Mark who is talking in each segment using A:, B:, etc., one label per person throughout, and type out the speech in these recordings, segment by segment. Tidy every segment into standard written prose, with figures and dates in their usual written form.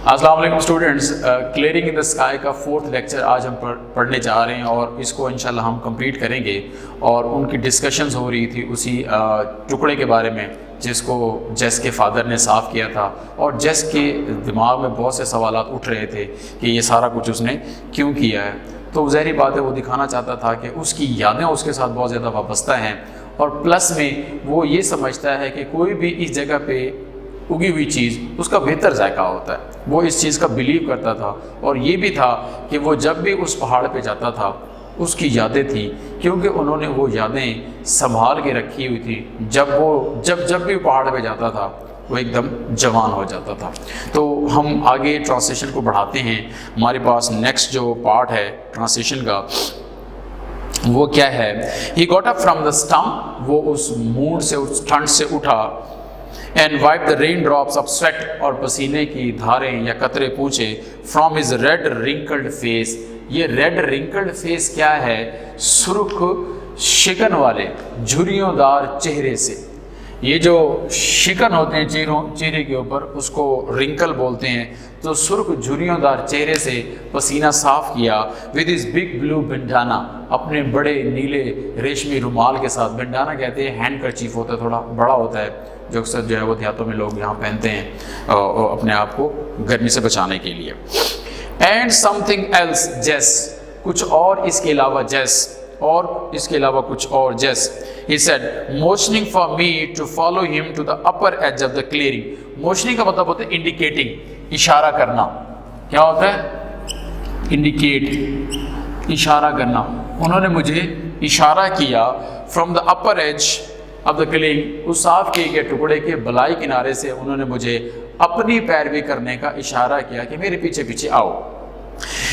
A: السلام علیکم students, clearing in the sky کا 4تھ لیکچر آج ہم پڑھنے جا رہے ہیں اور اس کو انشاءاللہ ہم کمپلیٹ کریں گے. اور ان کی ڈسکشنز ہو رہی تھی اسی ٹکڑے کے بارے میں جس کو جیس کے فادر نے صاف کیا تھا، اور جیس کے دماغ میں بہت سے سوالات اٹھ رہے تھے کہ یہ سارا کچھ اس نے کیوں کیا ہے. تو ظاہری بات ہے وہ دکھانا چاہتا تھا کہ اس کی یادیں اس کے ساتھ بہت زیادہ وابستہ ہیں، اور پلس میں وہ یہ سمجھتا ہے کہ کوئی بھی اس جگہ پہ اگی ہوئی چیز اس کا بہتر ذائقہ ہوتا ہے. وہ اس چیز کا بلیو کرتا تھا، اور یہ بھی تھا کہ وہ جب بھی اس پہاڑ پہ جاتا تھا اس کی یادیں تھیں، کیونکہ انہوں نے وہ یادیں سنبھال کے رکھی ہوئی تھی. جب بھی پہاڑ پہ جاتا تھا وہ ایک دم جوان ہو جاتا تھا. تو ہم آگے ٹرانسلیشن کو بڑھاتے ہیں. ہمارے پاس نیکسٹ جو پارٹ ہے ٹرانسلیشن کا وہ کیا ہے؟ He got up from the stump، وہ اس مونڈ سے، اس ٹھنڈ سے اٹھا. And wiped the raindrops of sweat، اور پسینے کی دھاریں یا قطرے پوچھے from his red wrinkled face. یہ ریڈ wrinkled face کیا ہے؟ سرخ شکن والے جھریوں دار چہرے سے. یہ جو شکن ہوتے ہیں چہرے کے اوپر اس کو رنکل بولتے ہیں. تو سرخ جھریوں دار چہرے سے پسینہ صاف کیا. with his big blue bandana، اپنے بڑے نیلے ریشمی رومال کے ساتھ. بنڈانا کہتے ہیں ہینڈ کرچیف ہوتا ہے، تھوڑا بڑا ہوتا ہے، جو اکثر جو ہے وہ دیہاتوں میں لوگ یہاں پہنتے ہیں اپنے آپ کو گرمی سے بچانے کے لیے. اینڈ سم تھنگ ایلس جیس، کچھ اور اس کے علاوہ جیس، اور اس کے علاوہ کچھ اور جیس. He said motioning for me to follow him to the upper edge of the clearing. motioning کا مطلب ہوتا ہے انڈیکیٹنگ، اشارہ کرنا. کیا ہوتا ہے؟ انڈیکیٹ، اشارہ کرنا. انہوں نے مجھے اشارہ کیا from the upper edge of the clearing، اس صاف کیے گئے ٹکڑے کے بلائی کنارے سے انہوں نے مجھے اپنی پیروی کرنے کا اشارہ کیا کہ میرے پیچھے پیچھے آؤ.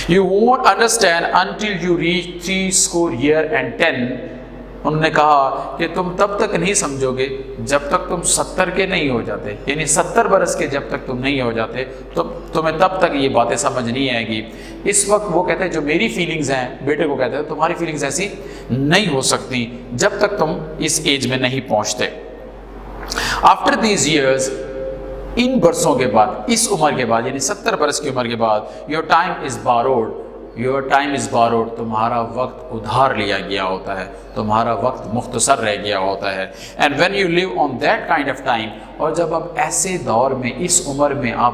A: You won't understand until you reach 70 انہوں نے کہا کہ تم تب تک نہیں سمجھو گے جب تک تم 70 کے نہیں ہو جاتے، یعنی 70 برس کے جب تک تم نہیں ہو جاتے تو تمہیں تب تک یہ باتیں سمجھ نہیں آئے گی. اس وقت وہ کہتے ہیں جو میری فیلنگز ہیں، بیٹے کو کہتے ہیں تمہاری فیلنگز ایسی نہیں ہو سکتی جب تک تم اس ایج میں نہیں پہنچتے. آفٹر دیز ایئرز، ان برسوں کے بعد، اس عمر کے بعد، یعنی 70 برس کی عمر کے بعد، your time is borrowed، تمہارا وقت ادھار لیا گیا ہوتا ہے، تمہارا وقت مختصر رہ گیا ہوتا ہے. and when you live on that kind of time، اور جب آپ ایسے دور میں، اس عمر میں آپ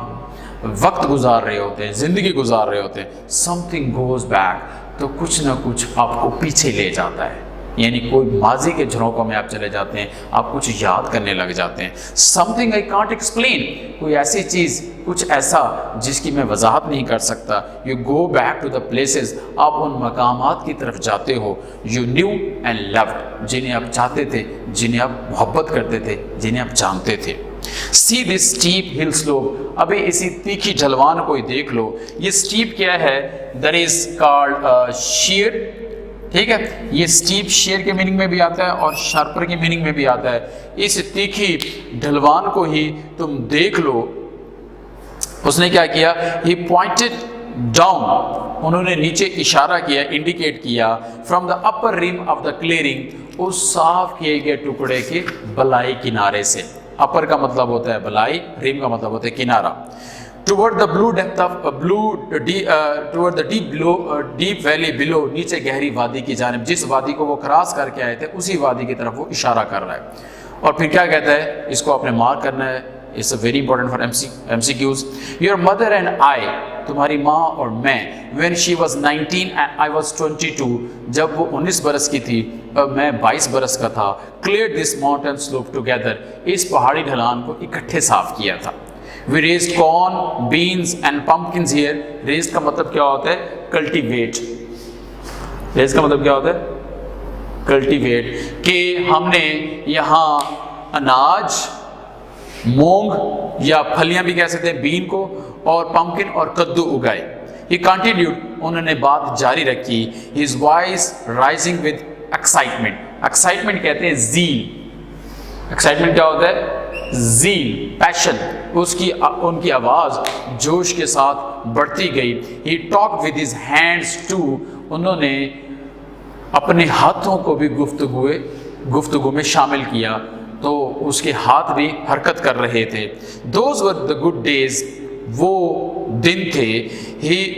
A: وقت گزار رہے ہوتے ہیں، زندگی گزار رہے ہوتے ہیں، something goes back، تو کچھ نہ کچھ آپ کو پیچھے لے جاتا ہے. یعنی کوئی ماضی کے جھروکوں میں آپ چلے جاتے ہیں، آپ کچھ یاد کرنے لگ جاتے ہیں. something I can't explain، کوئی ایسی چیز، کچھ ایسا جس کی میں وضاحت نہیں کر سکتا. you go back to the places، آپ ان مقامات کی طرف جاتے ہو. you knew and loved، جنہیں آپ چاہتے تھے، جنہیں آپ محبت کرتے تھے، جنہیں آپ جانتے تھے. see this steep hill slope، ابھی اسی تیکھی ڈھلوان کو ہی دیکھ لو. یہ steep کیا ہے؟ that is called sheer. ٹھیک ہے، یہ اسٹیپ شیئر کے میننگ میں بھی آتا ہے اور شارپر کے میننگ میں بھی آتا ہے. اس تیکھی ڈھلوان کو ہی تم دیکھ لو. اس نے کیا کیا؟ He pointed down، انہوں نے نیچے اشارہ کیا، انڈیکیٹ کیا. from the upper rim of the clearing، اس صاف کیے گئے ٹکڑے کے بلائی کنارے سے. upper کا مطلب ہوتا ہے بلائی، rim کا مطلب ہوتا ہے کنارہ. toward the blue depth of toward the deep valley below، نیچے گہری وادی کی جانب، جس وادی کو وہ کراس کر کے آئے تھے اسی وادی کی طرف وہ اشارہ کر رہا ہے. اور پھر کیا کہتا ہے؟ اس کو آپ نے مارک کرنا ہے. It's very important for MCQs. your mother and I، تمہاری ماں اور میں. when she was 19 and I was 22، جب وہ 19 برس کی تھی اور میں 22 برس کا تھا. cleared this mountain slope together، اس پہاڑی ڈھلان کو اکٹھے صاف کیا تھا. we raised corn, beans and pumpkins here. raised کا مطلب کیا ہوتا ہے؟ cultivate. raised کا مطلب کیا ہوتا ہے؟ cultivate، کہ ہم نے یہاں اناج، مونگ یا پھلیاں بھی کہہ سکتے ہیں، بین کو، اور پمپکن اور کدو اگائے. he continued، انہوں نے بات جاری رکھی. his voice rising with excitement، excitement کہتے ہیں zeal. excitement کیا ہوتا ہے؟ زیل، پیشن. ان کی آواز جوش کے ساتھ بڑھتی گئی. he talked with his hands too، انہوں نے اپنے ہاتھوں کو بھی گفتگو میں شامل کیا. تو اس کے ہاتھ بھی حرکت کر رہے تھے. Those were the good days. وہ دن تھے.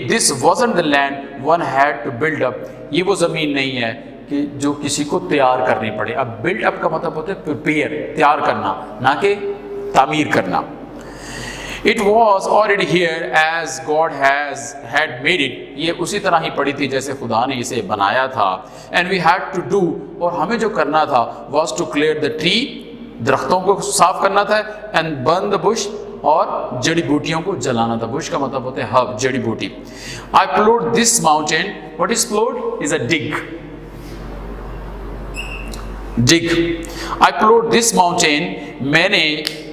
A: This wasn't the land one had to build up. یہ وہ زمین نہیں ہے کہ جو کسی کو تیار کرنی پڑے. اب بلڈ اپ کا مطلب ہوتا ہے پریپیئر، تیار کرنا، نہ کہ تعمیر کرنا. It was already here as God had made it. یہ اسی طرح ہی پڑی تھی جیسے خدا نے اسے بنایا تھا. And we had to do، اور ہمیں جو کرنا تھا was to clear the tree، درختوں کو صاف کرنا تھا. And burn the bush، اور جڑی بوٹیوں کو جلانا تھا. bush کا مطلب ہوتا ہے herb، جڑی بوٹی. I plowed this mountain. What is plowed? Is a dig. dig. I plowed this mountain. میں نے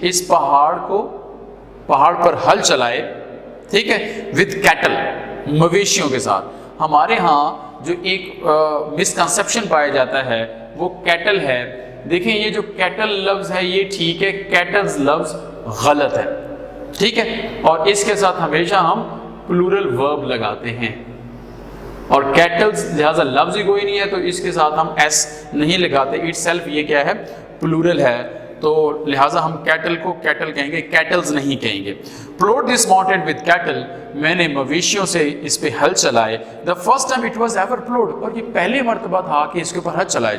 A: اس پہاڑ پر ہل چلائے، ٹھیک ہے، with cattle، مویشیوں کے ساتھ. ہمارے ہاں جو ایک مسکنسیپشن پایا جاتا ہے وہ کیٹل ہے. دیکھیں یہ جو کیٹل لفظ ہے یہ ٹھیک ہے، کیٹلز لفظ غلط ہے، ٹھیک ہے، اور اس کے ساتھ ہمیشہ ہم پلورل ورب لگاتے ہیں. اور کیٹلز لہٰذا لفظ ہی کوئی نہیں ہے تو اس کے ساتھ ہم ایس نہیں لگاتے. اٹ سیلف یہ کیا ہے؟ پلورل ہے، تو لہٰذا ہم کیٹل کو کیٹل کہیں گے، کیٹلز نہیں کہیں گے. plowed this mountain with cattle، میں نے مویشیوں سے اس پہ ہل چلائے. the first time it was ever plowed، اور یہ پہلی مرتبہ تھا کہ اس کے اوپر ہل چلائے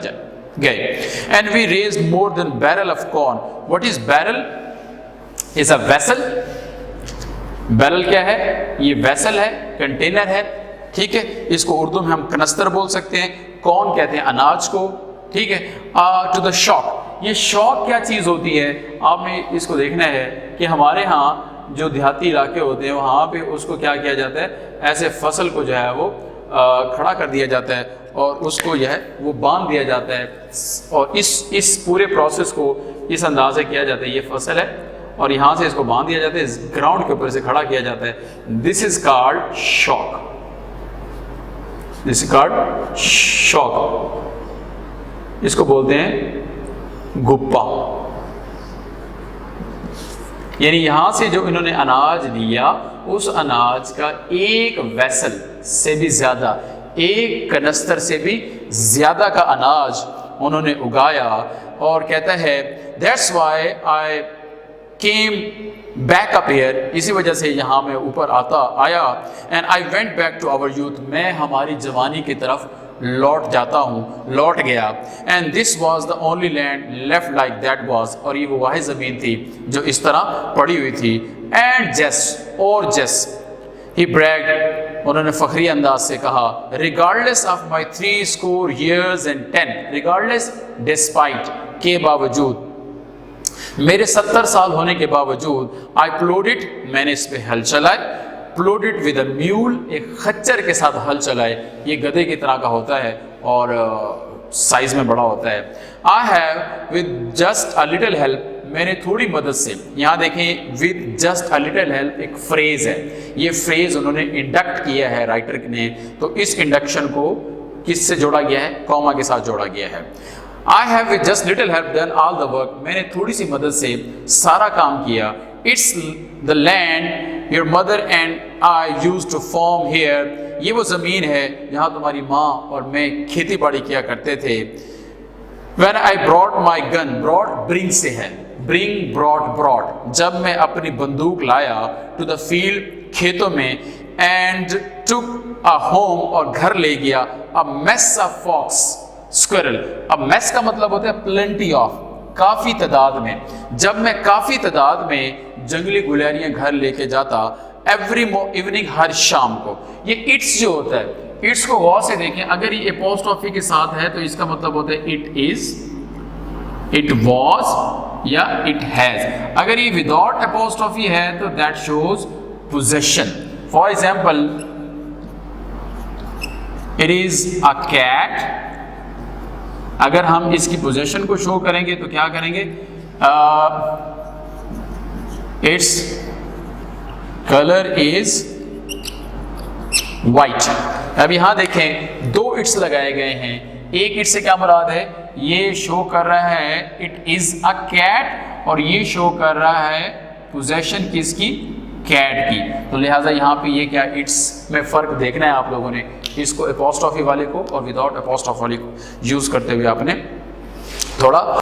A: گئے. and we raised more than barrel of corn. what is barrel? is a vessel. Barrel کیا ہے؟ یہ ویسل ہے، کنٹینر ہے، ٹھیک ہے. اس کو اردو میں ہم کنستر بول سکتے ہیں. کون کہتے ہیں اناج کو، ٹھیک ہے. ٹو دا شاک، یہ شاک کیا چیز ہوتی ہے؟ آپ نے اس کو دیکھنا ہے کہ ہمارے ہاں جو دیہاتی علاقے ہوتے ہیں وہاں پہ اس کو کیا کیا جاتا ہے؟ ایسے فصل کو جو ہے وہ کھڑا کر دیا جاتا ہے اور اس کو جو ہے وہ باندھ دیا جاتا ہے، اور اس پورے پروسیس کو اس انداز سے کیا جاتا ہے. یہ فصل ہے اور یہاں سے اس کو باندھ دیا جاتا ہے، گراؤنڈ کے اوپر سے کھڑا کیا جاتا ہے. دس is called shock. This is called شاک. اس کو بولتے ہیں گپا. یعنی یہاں سے جو انہوں نے اناج لیا اس اناج کا ایک ویسل سے بھی زیادہ، ایک کنستر سے بھی زیادہ کا اناج انہوں نے اگایا. اور کہتا ہے that's why I came back up here، اسی وجہ سے یہاں میں اوپر آیا. and I went back to our youth، میں ہماری جوانی کی طرف لوٹ گیا. and this was the only land left like that was، اور یہ وہ واحد زمین تھی جو اس طرح پڑی ہوئی تھی. and just he bragged، انہوں نے فخری انداز سے کہا. regardless of my 80 years and 10، regardless despite، کے باوجود، میرے 70 سال ہونے کے باوجود. I plowed it، میں نے اس پہ ہل چلائے. plowed it with a mule، ایک خچر کے ساتھ ہل چلائے. یہ گدھے کی طرح کا ہوتا ہے اور سائز میں بڑا ہوتا ہے. I have with just a little help، میں نے تھوڑی مدد سے. یہاں دیکھیں with just a little help ایک فریز ہے. یہ فریز انہوں نے انڈکٹ کیا ہے رائٹر نے، تو اس انڈکشن کو کس سے جوڑا گیا ہے؟ کوما کے ساتھ جوڑا گیا ہے. I have with just little help done all the work، میں نے تھوڑی سی مدد سے سارا کام کیا. It's the land your mother and I used to farm here، یہ وہ زمین ہے جہاں تمہاری ماں اور میں کھیتی باڑی کیا کرتے تھے. When I brought my gun، brought bring سے ہے، bring brought، جب میں اپنی بندوق لایا to the field، کھیتوں میں. and took a home، اور گھر لے گیا. a mess of fox squirrel، اب میس کا مطلب ہوتا ہے پلنٹی آف، کافی تعداد میں. جب میں کافی تعداد میں جنگلی گلیریاں گھر لے کے جاتا ایوری ایوننگ، ہر شام کو. یہ اٹس جو ہوتا ہے، اٹس کو غور سے دیکھیں، اگر یہ اپوسٹروفی کے ساتھ ہے تو اس کا مطلب ہوتا ہے اٹ از، اٹ واز یا اٹ ہیز. اگر یہ وداؤٹ اپوسٹروفی ہے تو that shows position. For example it is a cat, اگر ہم اس کی پوزیشن کو شو کریں گے تو کیا کریں گے؟ It's colour is white. اب یہاں دیکھیں دو اٹس لگائے گئے ہیں. ایک اٹ سے کیا مراد ہے؟ یہ شو کر رہا ہے اٹ از اے کیٹ، اور یہ شو کر رہا ہے پوزیشن کس کی؟ کیٹ کی. تو لہٰذا یہاں پہ یہ کیا اٹس میں فرق دیکھنا ہے آپ لوگوں نے. اس کو اپوسٹروفی والے کو اور وداؤٹ اپوسٹروفی والے کو یوز کرتے ہوئے آپ نے تھوڑا